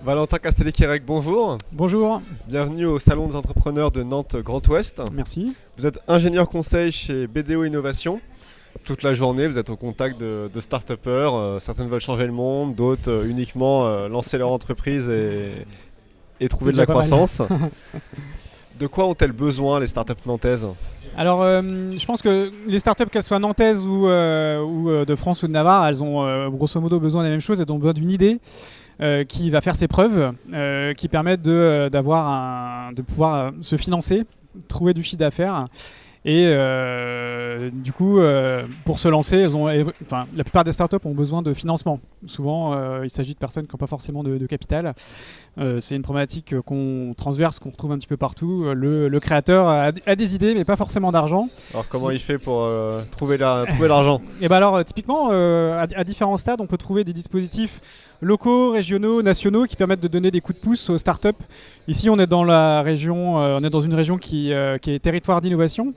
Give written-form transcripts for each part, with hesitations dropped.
Valentin Castelli-Quérec, bonjour. Bonjour. Bienvenue au Salon des entrepreneurs de Nantes Grand Ouest. Merci. Vous êtes ingénieur conseil chez BDO Innovation. Toute la journée, vous êtes au contact de start-upers. Certaines veulent changer le monde, d'autres uniquement lancer leur entreprise et trouver de la croissance. De quoi ont-elles besoin, les startups nantaises ? Alors, je pense que les startups, qu'elles soient nantaises ou de France ou de Navarre, elles ont grosso modo besoin des mêmes choses. Elles ont besoin d'une idée qui va faire ses preuves, qui permettent de pouvoir se financer, trouver du chiffre d'affaires. Et du coup, pour se lancer, la plupart des startups ont besoin de financement. Souvent, il s'agit de personnes qui n'ont pas forcément de capital. C'est une problématique transverse qu'on retrouve un petit peu partout. Le créateur a des idées, mais pas forcément d'argent. Alors comment il fait pour trouver l'argent ? Et ben alors, typiquement, à différents stades, on peut trouver des dispositifs locaux, régionaux, nationaux qui permettent de donner des coups de pouce aux startups. Ici, on est dans une région qui est territoire d'innovation.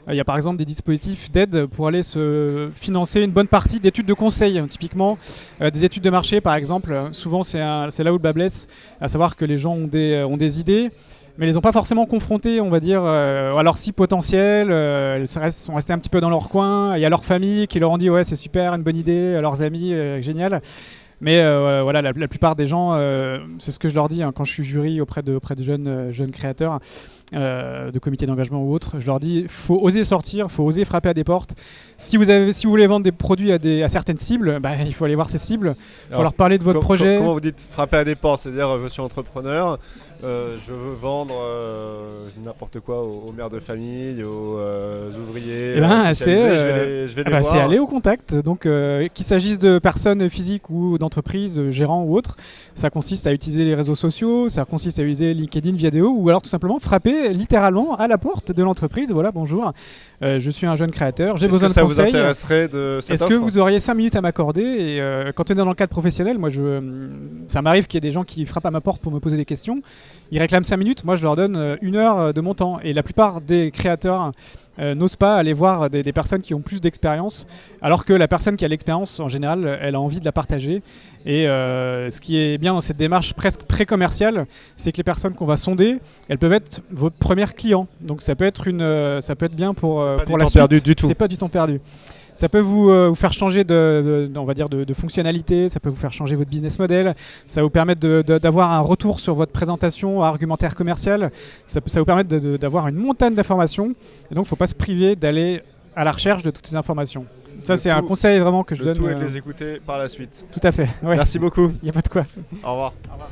Il y a par exemple des dispositifs d'aide pour aller se financer une bonne partie d'études de conseil. Typiquement, des études de marché, par exemple. Souvent, c'est là où le bas blesse, à savoir que les gens ont des idées, mais ils les ont pas forcément confrontés, on va dire, à leur cible potentielle. Ils sont restés un petit peu dans leur coin. Il y a leur famille qui leur ont dit « ouais, c'est super, une bonne idée », leurs amis, génial. Mais voilà, la plupart des gens, c'est ce que je leur dis quand je suis jury auprès de jeunes créateurs, de comités d'engagement ou autres. Je leur dis, il faut oser sortir, il faut oser frapper à des portes. Si vous voulez vendre des produits à certaines cibles, il faut aller voir ces cibles. Il faut leur parler de votre projet. Comment vous dites frapper à des portes ? C'est-à-dire, je suis entrepreneur, je veux vendre n'importe quoi aux mères de famille, aux ouvriers. Je vais les voir. C'est aller au contact. Donc, qu'il s'agisse de personnes physiques ou d'entreprises, gérants ou autres, ça consiste à utiliser les réseaux sociaux, ça consiste à utiliser LinkedIn, Viadeo, ou alors tout simplement frapper littéralement à la porte de l'entreprise. Voilà, bonjour, je suis un jeune créateur, j'ai besoin de conseils. Est-ce que ça vous intéresserait de cette Est-ce offre ? que vous auriez 5 minutes à m'accorder ? Et quand on est dans le cadre professionnel, moi, ça m'arrive qu'il y ait des gens qui frappent à ma porte pour me poser des questions. Ils réclament 5 minutes, moi je leur donne 1 heure de mon temps. Et la plupart des créateurs n'osent pas aller voir des personnes qui ont plus d'expérience, alors que la personne qui a l'expérience, en général, elle a envie de la partager. Et ce qui est bien dans cette démarche presque pré-commerciale, c'est que les personnes qu'on va sonder, elles peuvent être votre premier client. Donc ça peut être bien pour la suite. C'est pas du temps perdu. Ça peut vous faire changer de fonctionnalité, ça peut vous faire changer votre business model, ça va vous permettre d'avoir un retour sur votre présentation argumentaire commercial, ça va vous permettre d'avoir une montagne d'informations. Et donc il ne faut pas se priver d'aller à la recherche de toutes ces informations. Ça, c'est un conseil vraiment que je donne. Le tout est de les écouter par la suite. Tout à fait. Ouais. Merci beaucoup. Il n'y a pas de quoi. Au revoir. Au revoir.